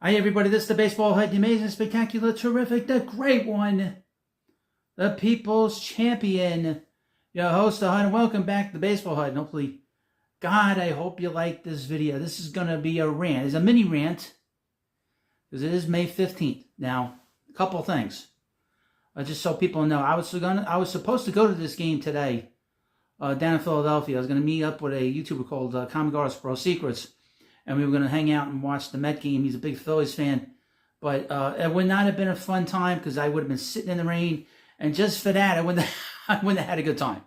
Hi everybody, this is the Baseball Head, the amazing, spectacular, terrific, the great one, the People's Champion, your host, the Hud, and welcome back to the Baseball Head. And hopefully, God, I hope you like this video. This is going to be a rant. It's a mini rant, because it is May 15th. Now, a couple of things. Just so people know, I was supposed to go to this game today, down in Philadelphia. I was going to meet up with a YouTuber called Comic Artist Pro Secrets, and we were going to hang out and watch the Met game. He's a big Phillies fan. But it would not have been a fun time because I would have been sitting in the rain. And just for that, I wouldn't have had a good time.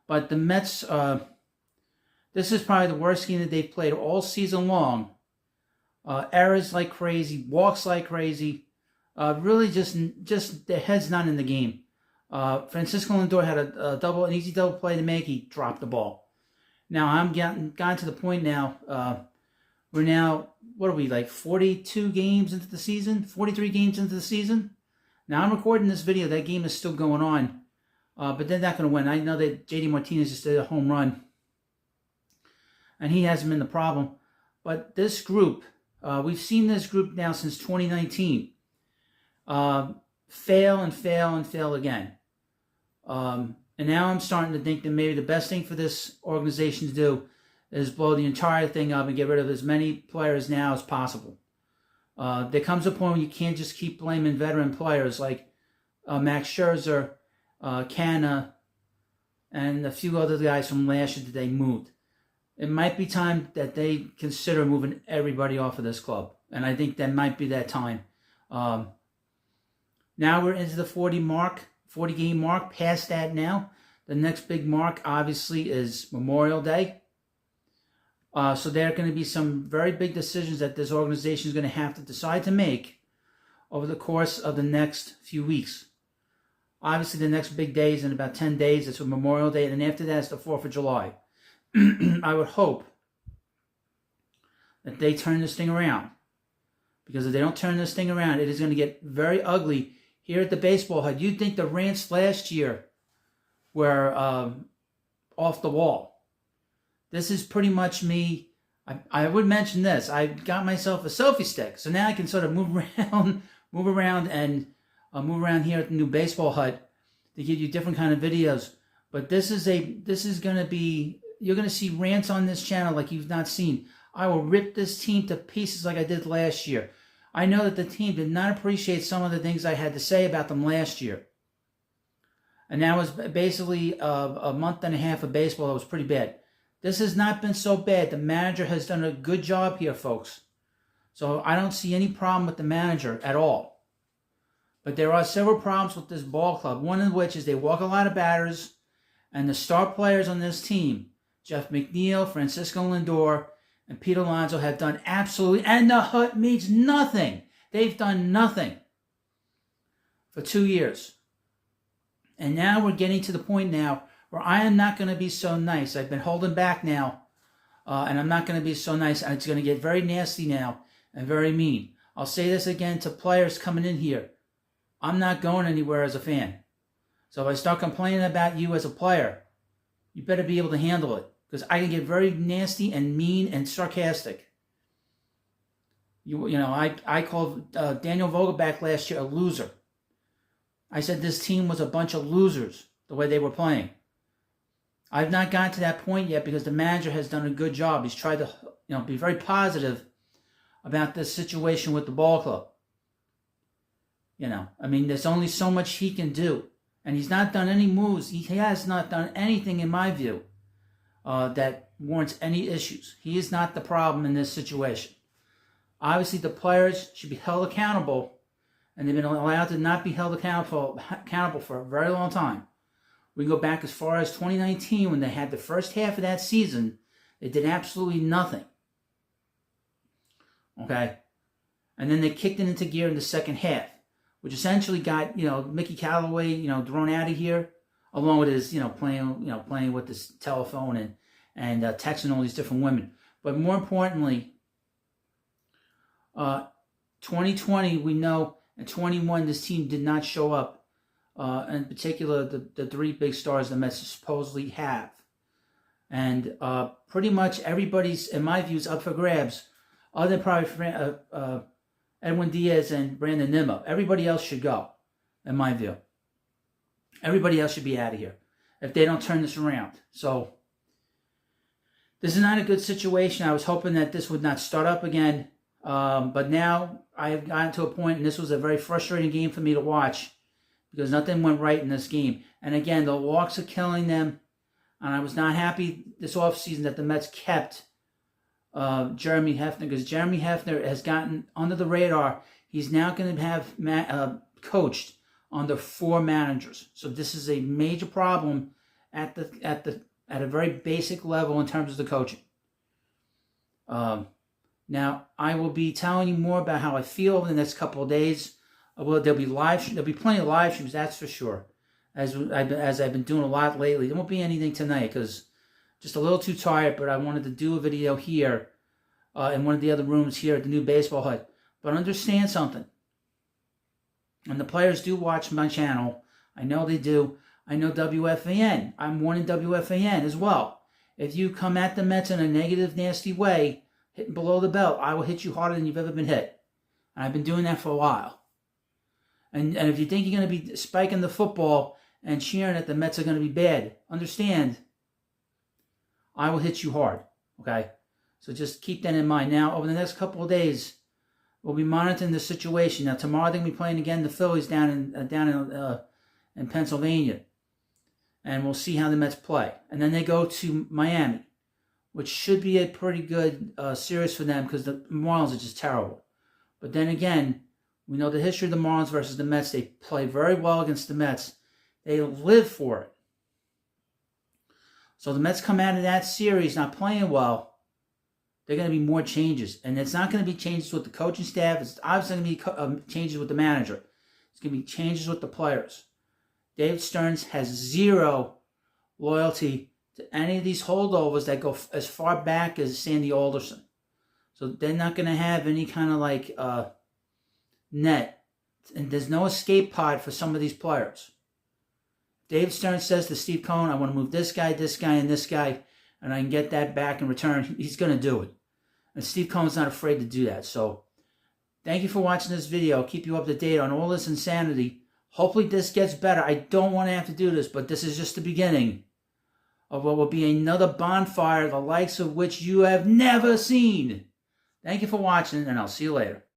But the Mets, this is probably the worst game that they've played all season long. Errors like crazy, walks like crazy. Really just their head's not in the game. Francisco Lindor had an easy double play to make. He dropped the ball. Now, I'm gotten to the point now, we're now, what are we, like 42 games into the season? 43 games into the season? Now, I'm recording this video. That game is still going on. But they're not going to win. I know that JD Martinez just did a home run. And he hasn't been the problem. But this group, we've seen this group now since 2019. Fail and fail and fail again. And now I'm starting to think that maybe the best thing for this organization to do is blow the entire thing up and get rid of as many players now as possible. There comes a point where you can't just keep blaming veteran players like Max Scherzer, Canna, and a few other guys from last year that they moved. It might be time that they consider moving everybody off of this club. And I think that might be that time. Now we're into the 40 game mark, past that now. The next big mark, obviously, is Memorial Day. So there are going to be some very big decisions that this organization is going to have to decide to make over the course of the next few weeks. Obviously, the next big day is in about 10 days. It's Memorial Day, and then after that, it's the 4th of July. I would hope that they turn this thing around. Because if they don't turn this thing around, it is going to get very ugly here at the Baseball Hut. You'd think the rants last year were off the wall. This is pretty much me. I would mention this. I got myself a selfie stick, so now I can sort of move around and move around here at the new Baseball Hut to give you different kind of videos. But this is going to be, you're going to see rants on this channel like you've not seen. I will rip this team to pieces like I did last year. I know that the team did not appreciate some of the things I had to say about them last year. And that was basically a month and a half of baseball that was pretty bad. This has not been so bad. The manager has done a good job here, folks. So I don't see any problem with the manager at all. But there are several problems with this ball club. One of which is they walk a lot of batters. And the star players on this team, Jeff McNeil, Francisco Lindor, and Pete Alonso, have done absolutely, and the Hut means nothing. They've done nothing for 2 years. And now we're getting to the point now where I am not going to be so nice. I've been holding back now, and I'm not going to be so nice. And it's going to get very nasty now and very mean. I'll say this again to players coming in here. I'm not going anywhere as a fan. So if I start complaining about you as a player, you better be able to handle it. Because I can get very nasty and mean and sarcastic. You know, I called Daniel Vogelback last year a loser. I said this team was a bunch of losers, the way they were playing. I've not gotten to that point yet because the manager has done a good job. He's tried to, be very positive about this situation with the ball club. I mean, there's only so much he can do. And he's not done any moves. He has not done anything, in my view, that warrants any issues. He is not the problem in this situation. Obviously, the players should be held accountable, and they've been allowed to not be held accountable for a very long time. We can go back as far as 2019 when they had the first half of that season. They did absolutely nothing. Okay? And then they kicked it into gear in the second half, which essentially got, Mickey Callaway, thrown out of here, along with his, playing with his telephone and texting all these different women. But more importantly, 2020, we know, and 21, this team did not show up. In particular, the three big stars the Mets supposedly have. And pretty much everybody's, in my view, is up for grabs, other than probably Edwin Diaz and Brandon Nimmo. Everybody else should go, in my view. Everybody else should be out of here if they don't turn this around. So this is not a good situation. I was hoping that this would not start up again. But now I have gotten to a point, and this was a very frustrating game for me to watch because nothing went right in this game. And again, the walks are killing them. And I was not happy this offseason that the Mets kept Jeremy Hefner, because Jeremy Hefner has gotten under the radar. He's now going to have coached under 4 managers. So this is a major problem at a very basic level in terms of the coaching. Now I will be telling you more about how I feel over the next couple of days. There'll be plenty of live streams, that's for sure. As I've been doing a lot lately. There won't be anything tonight because just a little too tired, but I wanted to do a video here in one of the other rooms here at the new baseball hut. But understand something. And the players do watch my channel. I know they do. I know WFAN. I'm warning WFAN as well. If you come at the Mets in a negative, nasty way, hitting below the belt, I will hit you harder than you've ever been hit. And I've been doing that for a while. And if you think you're going to be spiking the football and cheering that the Mets are going to be bad, understand, I will hit you hard, okay? So just keep that in mind. Now, over the next couple of days, we'll be monitoring the situation. Now, tomorrow they're going to be playing again the Phillies down in Pennsylvania. And we'll see how the Mets play. And then they go to Miami, which should be a pretty good series for them because the Marlins are just terrible. But then again, we know the history of the Marlins versus the Mets. They play very well against the Mets. They live for it. So the Mets come out of that series not playing well. There are going to be more changes. And it's not going to be changes with the coaching staff. It's obviously going to be changes with the manager. It's going to be changes with the players. David Stearns has zero loyalty to any of these holdovers that go as far back as Sandy Alderson. So they're not going to have any kind of net. And there's no escape pod for some of these players. David Stearns says to Steve Cohen, I want to move this guy, and this guy, and I can get that back in return. He's going to do it. And Steve Cohen's not afraid to do that. So thank you for watching this video. I'll keep you up to date on all this insanity. Hopefully this gets better. I don't want to have to do this, but this is just the beginning of what will be another bonfire, the likes of which you have never seen. Thank you for watching, and I'll see you later.